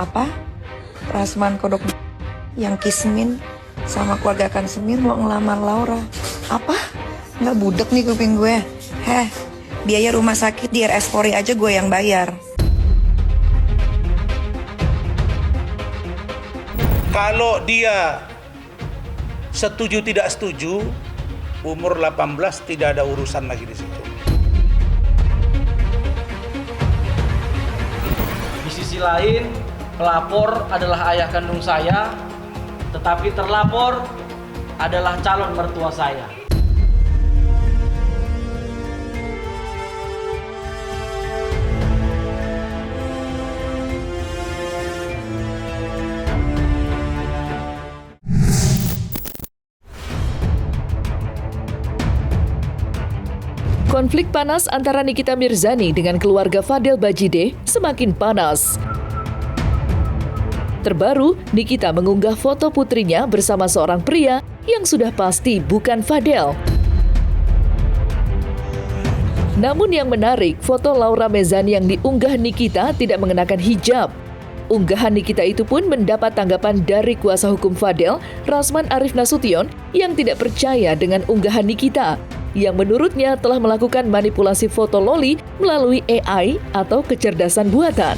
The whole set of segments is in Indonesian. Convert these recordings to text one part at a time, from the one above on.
Apa? Rasman Kodok yang Kismin sama keluarga Kan Semir mau ngelamar Laura. Apa? Nggak budek nih kuping gue. Biaya rumah sakit di RS Polri aja gue yang bayar. Kalau dia setuju tidak setuju, umur 18 tidak ada urusan lagi di situ. Di sisi lain, pelapor adalah ayah kandung saya, tetapi terlapor adalah calon mertua saya. Konflik panas antara Nikita Mirzani dengan keluarga Fadel Bajide semakin panas. Terbaru, Nikita mengunggah foto putrinya bersama seorang pria yang sudah pasti bukan Fadel. Namun yang menarik, foto Laura Mezani yang diunggah Nikita tidak mengenakan hijab. Unggahan Nikita itu pun mendapat tanggapan dari kuasa hukum Fadel, Rasman Arif Nasution, yang tidak percaya dengan unggahan Nikita, yang menurutnya telah melakukan manipulasi foto Loli melalui AI atau kecerdasan buatan.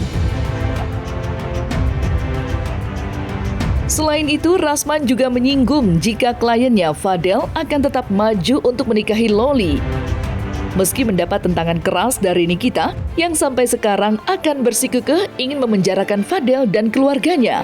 Selain itu, Rasman juga menyinggung jika kliennya Fadel akan tetap maju untuk menikahi Loli. Meski mendapat tentangan keras dari Nikita, yang sampai sekarang akan bersikukuh ingin memenjarakan Fadel dan keluarganya.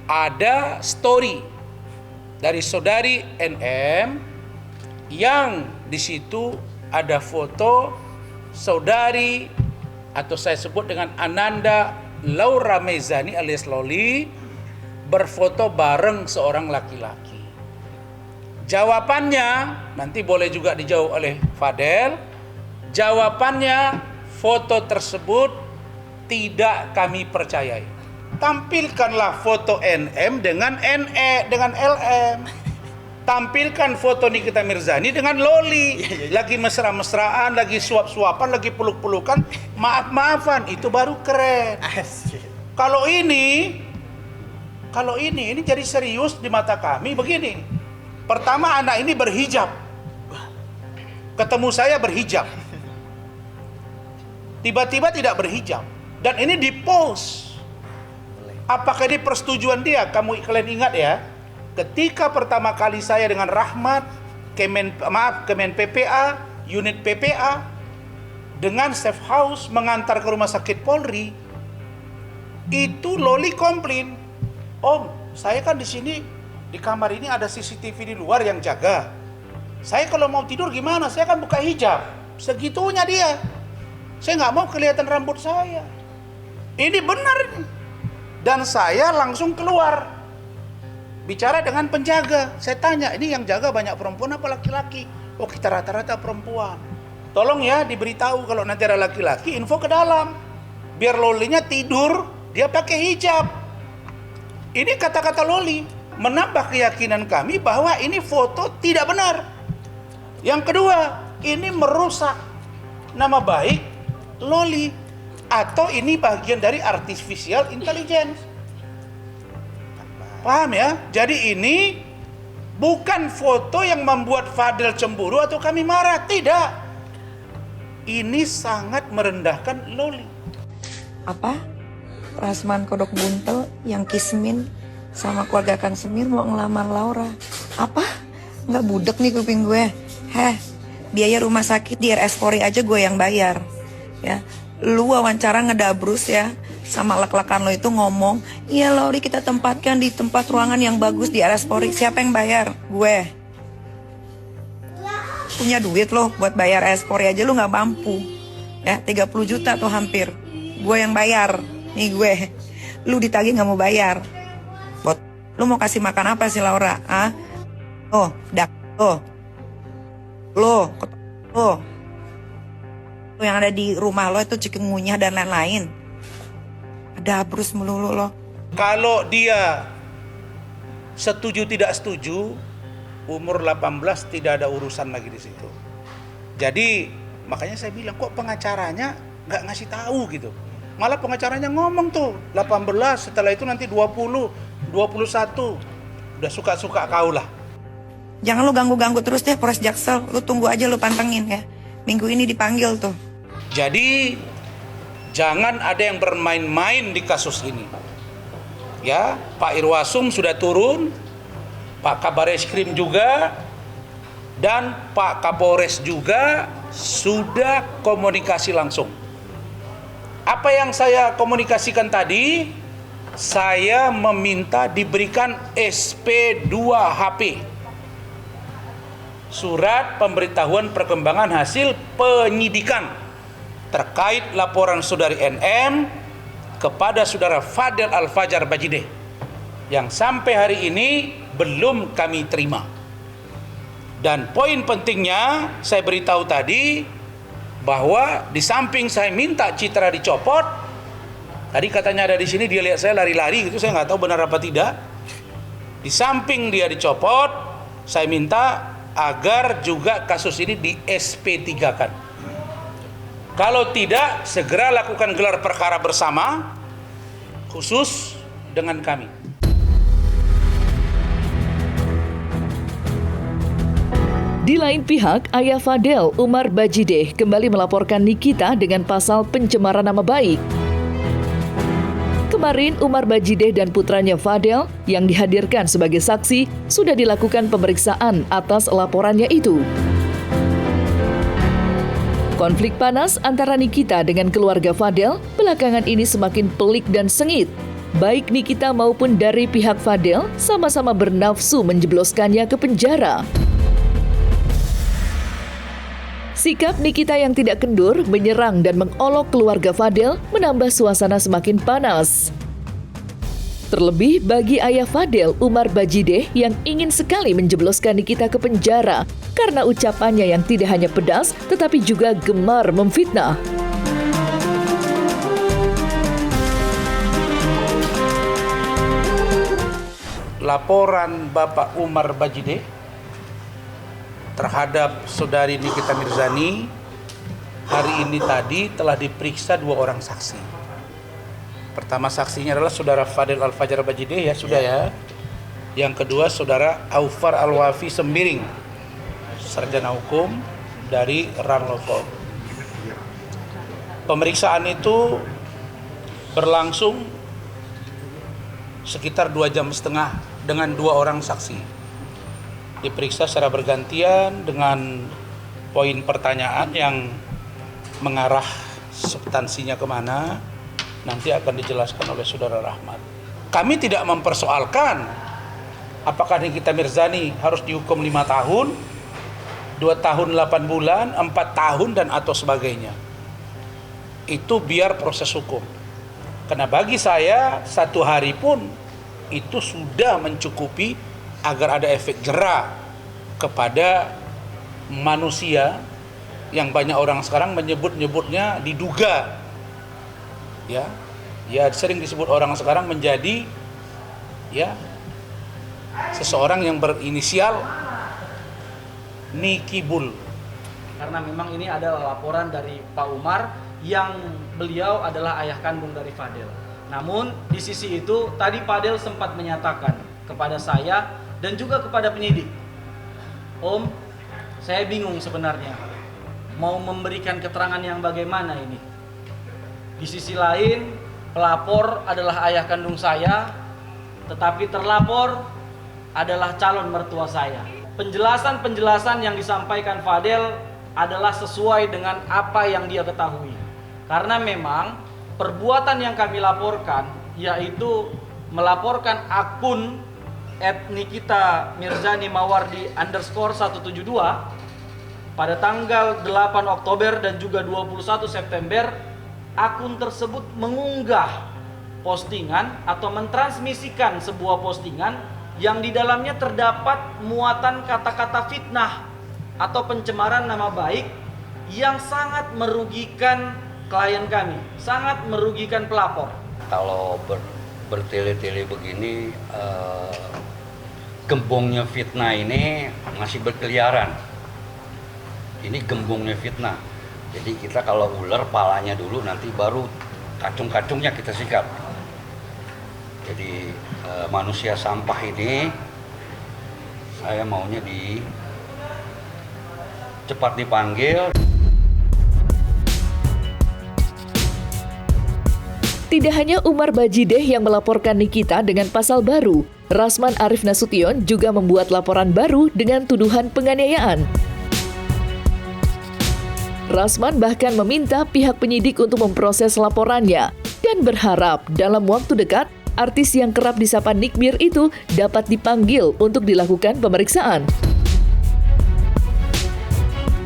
Ada story dari saudari NM yang di situ ada foto saudari atau saya sebut dengan Ananda Laura Mezani alias Loli berfoto bareng seorang laki-laki. Jawabannya nanti boleh juga dijawab oleh Fadel. Jawabannya, foto tersebut tidak kami percayai. Tampilkanlah foto NM dengan NE, dengan LM. Tampilkan foto Nikita Mirzani dengan Loli. Lagi mesra-mesraan, lagi suap-suapan, lagi peluk-pelukan. Maaf-maafan, itu baru keren. Kalau ini jadi serius di mata kami begini. Pertama, anak ini berhijab. Ketemu saya berhijab. Tiba-tiba tidak berhijab. Dan ini di-post. Apakah ini persetujuan dia? Kalian ingat ya, ketika pertama kali saya dengan Rahmat, Kemen PPA, unit PPA, dengan safe house mengantar ke rumah sakit Polri, itu Loli komplain, Om, saya kan di sini di kamar ini ada CCTV di luar yang jaga. Saya kalau mau tidur gimana? Saya kan buka hijab. Segitunya dia. Saya nggak mau kelihatan rambut saya. Ini benar ini. Dan saya langsung keluar. Bicara dengan penjaga. Saya tanya, ini yang jaga banyak perempuan apa laki-laki? Oh, kita rata-rata perempuan. Tolong ya diberitahu kalau nanti ada laki-laki, info ke dalam. Biar Lolinya tidur, dia pakai hijab. Ini kata-kata Loli. Menambah keyakinan kami bahwa ini foto tidak benar. Yang kedua, ini merusak nama baik Loli. Atau ini bagian dari artificial intelligence. Paham ya? Jadi ini bukan foto yang membuat Fadel cemburu atau kami marah. Tidak. Ini sangat merendahkan Loli. Apa? Rasman Kodok Buntel yang Kismin sama keluarga Kan Semir mau ngelamar Laura. Apa? Nggak budek nih kuping gue. Biaya rumah sakit di RS Polri aja gue yang bayar. Ya. Lu wawancara ngedabrus ya sama lek-lekan lo itu ngomong, iya Lori kita tempatkan di tempat ruangan yang bagus di RS Polri. Siapa yang bayar? Gue. Punya duit lo buat bayar RS Polri aja lu gak mampu. Ya 30 juta tuh hampir. Gue yang bayar. Nih gue. Lu ditagih gak mau bayar. Lu mau kasih makan apa sih Laura? Oh, dak. Lo. Yang ada di rumah lo itu cikungunya dan lain-lain. Ada abrus melulu lo. Kalau dia setuju tidak setuju, umur 18 tidak ada urusan lagi di situ. Jadi makanya saya bilang, kok pengacaranya nggak ngasih tahu gitu. Malah pengacaranya ngomong tuh 18, setelah itu nanti 20, 21. Udah suka-suka kau lah. Jangan lo ganggu-ganggu terus deh Polres Jaksel. Lo tunggu aja, lo pantengin ya. Minggu ini dipanggil tuh. Jadi jangan ada yang bermain-main di kasus ini. Ya, Pak Irwasum sudah turun, Pak Kabareskrim juga, dan Pak Kapolres juga sudah komunikasi langsung. Apa yang saya komunikasikan tadi, saya meminta diberikan SP2HP, surat pemberitahuan perkembangan hasil penyidikan terkait laporan saudari NM kepada saudara Fadel Al-Fajar Bajideh yang sampai hari ini belum kami terima. Dan poin pentingnya saya beritahu tadi bahwa di samping saya minta Citra dicopot, tadi katanya ada di sini dia lihat saya lari-lari gitu, saya nggak tahu benar apa tidak. Di samping dia dicopot, saya minta agar juga kasus ini di SP3-kan. Kalau tidak, segera lakukan gelar perkara bersama khusus dengan kami. Di lain pihak, ayah Fadel, Umar Bajideh, kembali melaporkan Nikita dengan pasal pencemaran nama baik. Kemarin, Umar Bajideh dan putranya Fadel yang dihadirkan sebagai saksi sudah dilakukan pemeriksaan atas laporannya itu. Konflik panas antara Nikita dengan keluarga Fadel belakangan ini semakin pelik dan sengit. Baik Nikita maupun dari pihak Fadel sama-sama bernafsu menjebloskannya ke penjara. Sikap Nikita yang tidak kendur menyerang dan mengolok keluarga Fadel menambah suasana semakin panas. Terlebih bagi ayah Fadel, Umar Bajideh, yang ingin sekali menjebloskan Nikita ke penjara karena ucapannya yang tidak hanya pedas tetapi juga gemar memfitnah. Laporan Bapak Umar Bajideh terhadap saudari Nikita Mirzani hari ini tadi telah diperiksa 2 orang saksi. Pertama saksinya adalah saudara Fadel Al-Fajar Bajideh, ya sudah ya. Yang kedua saudara Aufar Al-Wafi Sembiring, sarjana hukum dari Ranlovo. Pemeriksaan itu berlangsung sekitar 2,5 jam dengan 2 orang saksi. Diperiksa secara bergantian dengan poin pertanyaan yang mengarah substansinya kemana, nanti akan dijelaskan oleh saudara Rahmat. Kami tidak mempersoalkan apakah Nikita Mirzani harus dihukum 5 tahun, 2 tahun 8 bulan, 4 tahun, dan atau sebagainya. Itu biar proses hukum. Karena bagi saya 1 hari pun itu sudah mencukupi agar ada efek jera kepada manusia yang banyak orang sekarang menyebutnya diduga. Ya sering disebut orang sekarang menjadi seseorang yang berinisial Nikibul. Karena memang ini adalah laporan dari Pak Umar yang beliau adalah ayah kandung dari Fadel. Namun di sisi itu tadi Fadel sempat menyatakan kepada saya dan juga kepada penyidik, Om, saya bingung sebenarnya mau memberikan keterangan yang bagaimana ini. Di sisi lain, pelapor adalah ayah kandung saya, tetapi terlapor adalah calon mertua saya. Penjelasan-penjelasan yang disampaikan Fadel adalah sesuai dengan apa yang dia ketahui. Karena memang perbuatan yang kami laporkan, yaitu melaporkan akun @Nikita Mirzani Mawardi _172 pada tanggal 8 Oktober dan juga 21 September, akun tersebut mengunggah postingan atau mentransmisikan sebuah postingan yang di dalamnya terdapat muatan kata-kata fitnah atau pencemaran nama baik yang sangat merugikan klien kami, sangat merugikan pelapor. Kalau bertele-tele begini, gembongnya fitnah ini masih berkeliaran. Ini gembongnya fitnah. Jadi kita kalau ular palanya dulu, nanti baru kacung-kacungnya kita sikat. Jadi manusia sampah ini saya maunya cepat dipanggil. Tidak hanya Umar Bajideh yang melaporkan Nikita dengan pasal baru, Rasman Arif Nasution juga membuat laporan baru dengan tuduhan penganiayaan. Rasman bahkan meminta pihak penyidik untuk memproses laporannya dan berharap dalam waktu dekat artis yang kerap disapa Nikmir itu dapat dipanggil untuk dilakukan pemeriksaan.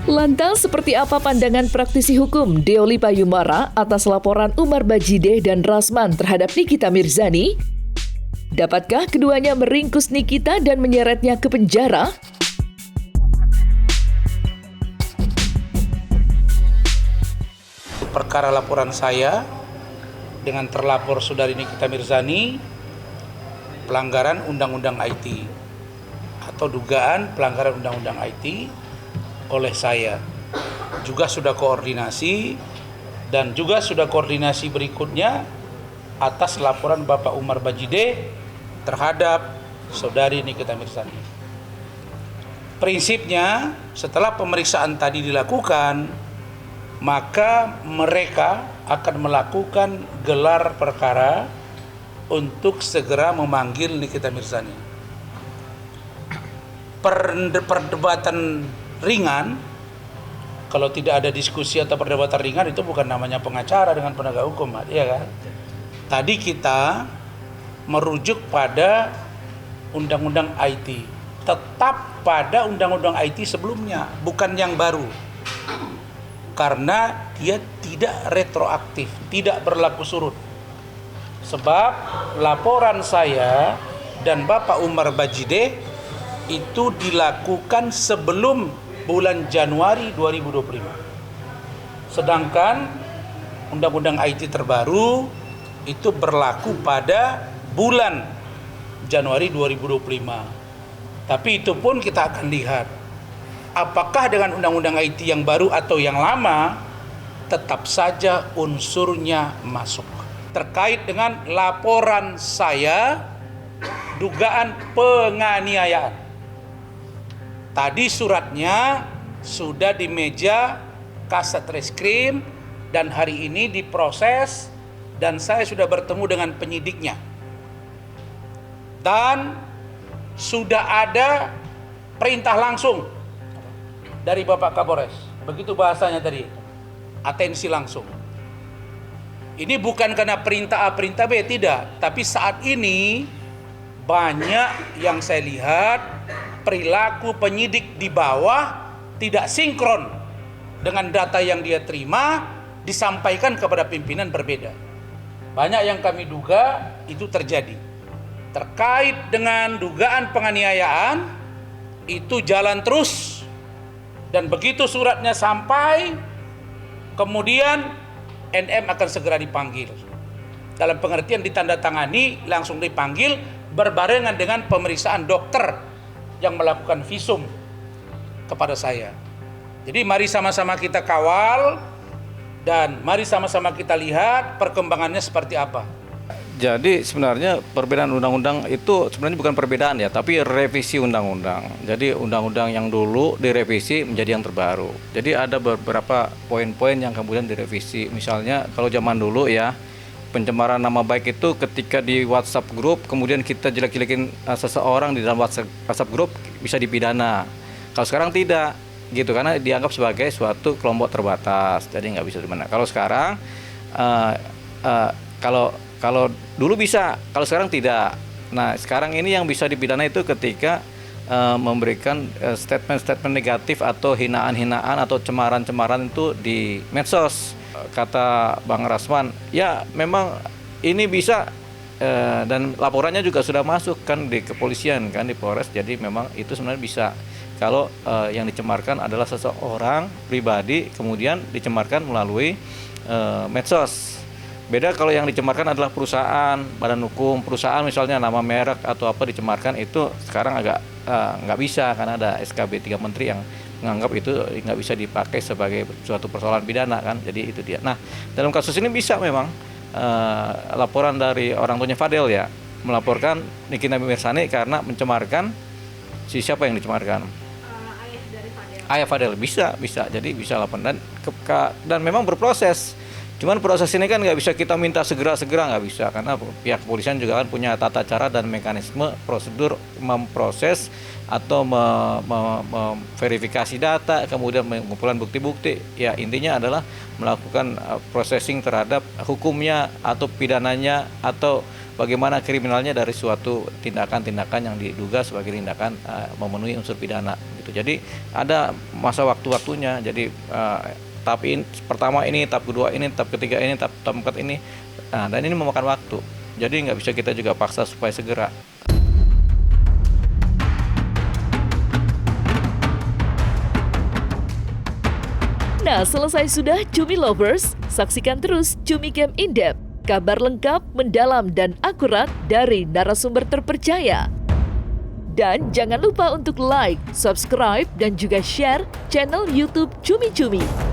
Lantas, seperti apa pandangan praktisi hukum Deoli Payumara atas laporan Umar Bajideh dan Rasman terhadap Nikita Mirzani? Dapatkah keduanya meringkus Nikita dan menyeretnya ke penjara? Perkara laporan saya dengan terlapor saudari Nikita Mirzani, pelanggaran Undang-Undang IT atau dugaan pelanggaran Undang-Undang IT oleh saya. Juga sudah koordinasi dan juga sudah koordinasi berikutnya atas laporan Bapak Umar Bajideh terhadap saudari Nikita Mirzani. Prinsipnya setelah pemeriksaan tadi dilakukan, maka mereka akan melakukan gelar perkara untuk segera memanggil Nikita Mirzani. Perdebatan ringan, kalau tidak ada diskusi atau perdebatan ringan, itu bukan namanya pengacara dengan penegak hukum, ya kan? Tadi kita merujuk pada Undang-Undang IT, tetap pada Undang-Undang IT sebelumnya, bukan yang baru. Karena dia tidak retroaktif, tidak berlaku surut. Sebab laporan saya dan Bapak Umar Bajideh itu dilakukan sebelum bulan Januari 2025. Sedangkan Undang-Undang IT terbaru itu berlaku pada bulan Januari 2025. Tapi itu pun kita akan lihat apakah dengan Undang-Undang IT yang baru atau yang lama, tetap saja unsurnya masuk. Terkait dengan laporan saya, dugaan penganiayaan. Tadi suratnya sudah di meja Kasat Reskrim dan hari ini diproses dan saya sudah bertemu dengan penyidiknya. Dan sudah ada perintah langsung dari Bapak Kapolres. Begitu bahasanya tadi. Atensi langsung. Ini bukan karena perintah A, perintah B, tidak. Tapi saat ini banyak yang saya lihat perilaku penyidik di bawah tidak sinkron dengan data yang dia terima disampaikan kepada pimpinan berbeda. Banyak yang kami duga itu terjadi. Terkait dengan dugaan penganiayaan itu jalan terus. Dan begitu suratnya sampai, kemudian NM akan segera dipanggil. Dalam pengertian ditandatangani, langsung dipanggil berbarengan dengan pemeriksaan dokter yang melakukan visum kepada saya. Jadi mari sama-sama kita kawal dan mari sama-sama kita lihat perkembangannya seperti apa. Jadi sebenarnya perbedaan undang-undang itu sebenarnya bukan perbedaan ya, tapi revisi undang-undang. Jadi undang-undang yang dulu direvisi menjadi yang terbaru. Jadi ada beberapa poin-poin yang kemudian direvisi. Misalnya kalau zaman dulu ya, pencemaran nama baik itu ketika di WhatsApp grup, kemudian kita jelek-jelekin seseorang di dalam WhatsApp grup bisa dipidana. Kalau sekarang tidak, gitu, karena dianggap sebagai suatu kelompok terbatas, jadi nggak bisa dimana. Kalau sekarang, kalau dulu bisa, kalau sekarang tidak. Nah, sekarang ini yang bisa dipidana itu ketika memberikan statement-statement negatif atau hinaan-hinaan atau cemaran-cemaran itu di medsos. Kata Bang Rasman, ya memang ini bisa dan laporannya juga sudah masuk kan di kepolisian kan, di Polres, jadi memang itu sebenarnya bisa. kalau yang dicemarkan adalah seseorang pribadi kemudian dicemarkan melalui medsos. Beda kalau yang dicemarkan adalah perusahaan, badan hukum, perusahaan misalnya nama merek atau apa dicemarkan, itu sekarang agak nggak bisa karena ada SKB 3 Menteri yang menganggap itu nggak bisa dipakai sebagai suatu persoalan pidana kan. Jadi itu dia. Nah, dalam kasus ini bisa memang laporan dari orang tuanya Fadel ya, melaporkan Nikita Mirzani karena mencemarkan siapa yang dicemarkan? Ayah dari Fadel. Ayah Fadel bisa. Jadi bisa laporan dan memang berproses. Cuman proses ini kan nggak bisa kita minta segera nggak bisa karena pihak kepolisian juga kan punya tata cara dan mekanisme prosedur memproses atau memverifikasi data, kemudian mengumpulkan bukti-bukti. Ya intinya adalah melakukan processing terhadap hukumnya atau pidananya atau bagaimana kriminalnya dari suatu tindakan-tindakan yang diduga sebagai tindakan memenuhi unsur pidana. Gitu. Jadi ada masa waktu-waktunya. Jadi tahap pertama ini, tahap kedua ini, tahap ketiga ini, tahap keempat ini, dan ini memakan waktu. Jadi nggak bisa kita juga paksa supaya segera. Nah, selesai sudah Cumi Lovers, saksikan terus Cumi Game In-Depth, kabar lengkap, mendalam, dan akurat dari narasumber terpercaya. Dan jangan lupa untuk like, subscribe, dan juga share channel YouTube Cumi Cumi.